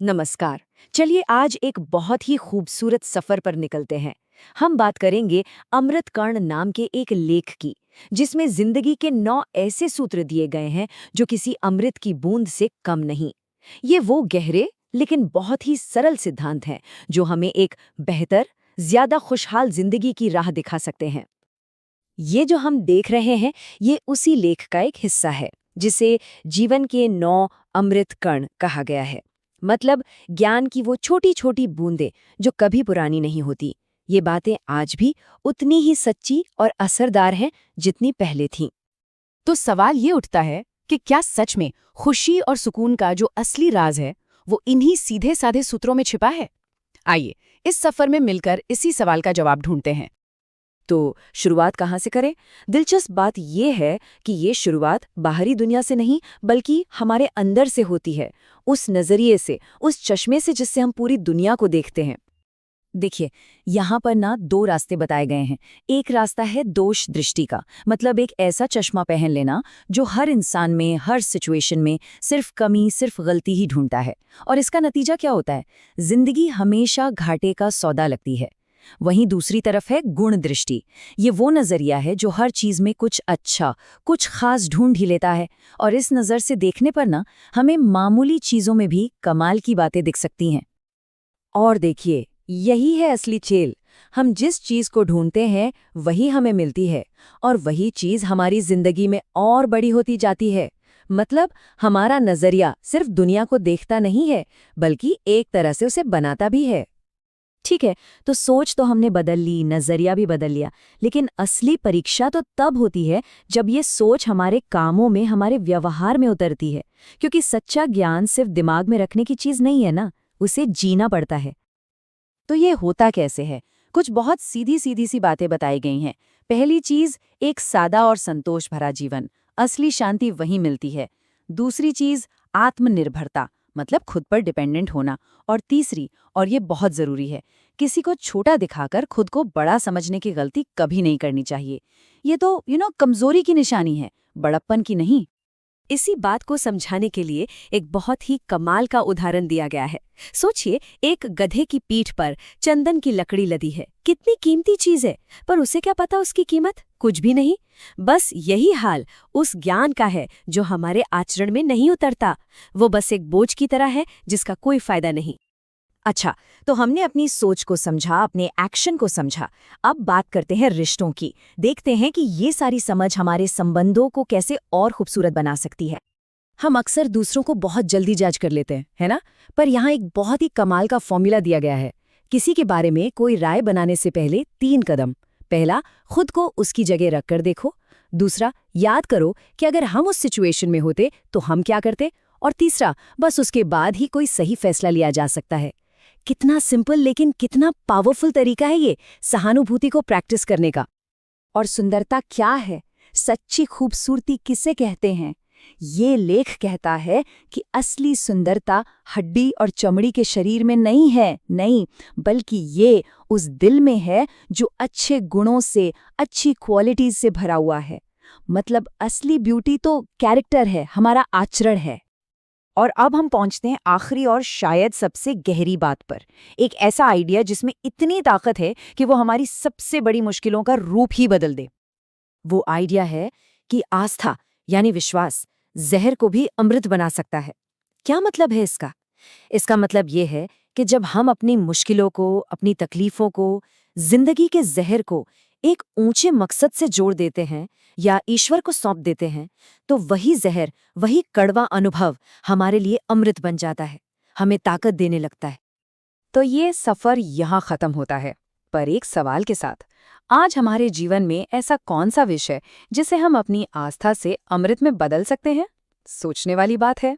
नमस्कार। चलिए आज एक बहुत ही खूबसूरत सफर पर निकलते हैं। हम बात करेंगे अमृत कर्ण नाम के एक लेख की, जिसमें जिंदगी के 9 ऐसे सूत्र दिए गए हैं जो किसी अमृत की बूंद से कम नहीं। ये वो गहरे लेकिन बहुत ही सरल सिद्धांत हैं जो हमें एक बेहतर, ज्यादा खुशहाल जिंदगी की राह दिखा सकते हैं। ये जो हम देख रहे हैं, ये उसी लेख का एक हिस्सा है, जिसे जीवन के 9 अमृत कण कहा गया है। मतलब ज्ञान की वो छोटी छोटी बूंदें जो कभी पुरानी नहीं होती। ये बातें आज भी उतनी ही सच्ची और असरदार हैं जितनी पहले थीं। तो सवाल ये उठता है कि क्या सच में खुशी और सुकून का जो असली राज है वो इन्हीं सीधे साधे सूत्रों में छिपा है? आइए इस सफर में मिलकर इसी सवाल का जवाब ढूंढते हैं। तो शुरुआत कहाँ से करें? दिलचस्प बात यह है कि ये शुरुआत बाहरी दुनिया से नहीं, बल्कि हमारे अंदर से होती है, उस नज़रिए से, उस चश्मे से जिससे हम पूरी दुनिया को देखते हैं। देखिए, यहाँ पर ना 2 रास्ते बताए गए हैं। एक रास्ता है दोष दृष्टि का, मतलब एक ऐसा चश्मा पहन लेना जो हर इंसान में, हर सिचुएशन में सिर्फ कमी, सिर्फ गलती ही ढूंढता है। और इसका नतीजा क्या होता है? जिंदगी हमेशा घाटे का सौदा लगती है। वहीं दूसरी तरफ है गुण दृष्टि। ये वो नजरिया है जो हर चीज में कुछ अच्छा, कुछ खास ढूंढ ही लेता है। और इस नजर से देखने पर ना हमें मामूली चीजों में भी कमाल की बातें दिख सकती हैं। और देखिए, यही है असली खेल। हम जिस चीज को ढूंढते हैं वही हमें मिलती है, और वही चीज हमारी जिंदगी में और बड़ी होती जाती है। मतलब हमारा नजरिया सिर्फ दुनिया को देखता नहीं है, बल्कि एक तरह से उसे बनाता भी है। ठीक है, तो सोच तो हमने बदल ली, नजरिया भी बदल लिया, लेकिन असली परीक्षा तो तब होती है जब ये सोच हमारे कामों में, हमारे व्यवहार में उतरती है। क्योंकि सच्चा ज्ञान सिर्फ दिमाग में रखने की चीज नहीं है ना, उसे जीना पड़ता है। तो ये होता कैसे है? कुछ बहुत सीधी सीधी सी बातें बताई गई हैं। पहली चीज, एक सादा और संतोष भरा जीवन। असली शांति वहीं मिलती है। दूसरी चीज, आत्मनिर्भरता, मतलब खुद पर डिपेंडेंट होना। और तीसरी, और ये बहुत जरूरी है, किसी को छोटा दिखाकर खुद को बड़ा समझने की गलती कभी नहीं करनी चाहिए। ये तो कमजोरी की निशानी है, बड़प्पन की नहीं। इसी बात को समझाने के लिए एक बहुत ही कमाल का उदाहरण दिया गया है। सोचिए, एक गधे की पीठ पर चंदन की लकड़ी लदी है। कितनी कीमती चीज है, पर उसे क्या पता उसकी कीमत? कुछ भी नहीं। बस यही हाल उस ज्ञान का है जो हमारे आचरण में नहीं उतरता। वो बस एक बोझ की तरह है जिसका कोई फायदा नहीं। अच्छा, तो हमने अपनी सोच को समझा, अपने एक्शन को समझा। अब बात करते हैं रिश्तों की। देखते हैं कि ये सारी समझ हमारे संबंधों को कैसे और खूबसूरत बना सकती है। हम अक्सर दूसरों को बहुत जल्दी जज कर लेते हैं, है ना? पर यहाँ एक बहुत ही कमाल का फॉर्मूला दिया गया है। किसी के बारे में कोई राय बनाने से पहले 3 कदम। पहला, खुद को उसकी जगह रखकर देखो। दूसरा, याद करो कि अगर हम उस सिचुएशन में होते तो हम क्या करते। और तीसरा, बस उसके बाद ही कोई सही फैसला लिया जा सकता है। कितना सिंपल लेकिन कितना पावरफुल तरीका है ये सहानुभूति को प्रैक्टिस करने का। और सुंदरता क्या है? सच्ची खूबसूरती किसे कहते हैं? ये लेख कहता है कि असली सुंदरता हड्डी और चमड़ी के शरीर में नहीं है, नहीं, बल्कि ये उस दिल में है जो अच्छे गुणों से, अच्छी क्वालिटीज से भरा हुआ है। मतलब असली ब्यूटी तो कैरेक्टर है, हमारा आचरण है। और अब हम पहुंचते हैं आखिरी और शायद सबसे गहरी बात पर। एक ऐसा आइडिया जिसमें इतनी ताकत है कि वो हमारी सबसे बड़ी मुश्किलों का रूप ही बदल दे। वो आइडिया है कि आस्था, यानी विश्वास, जहर को भी अमृत बना सकता है। क्या मतलब है इसका? इसका मतलब ये है कि जब हम अपनी मुश्किलों को, अपनी तकलीफों को, जिंदगी के जहर को एक ऊंचे मकसद से जोड़ देते हैं या ईश्वर को सौंप देते हैं, तो वही जहर, वही कड़वा अनुभव हमारे लिए अमृत बन जाता है, हमें ताकत देने लगता है। तो ये सफर यहाँ खत्म होता है, पर एक सवाल के साथ। आज हमारे जीवन में ऐसा कौन सा विषय जिसे हम अपनी आस्था से अमृत में बदल सकते हैं? सोचने वाली बात है।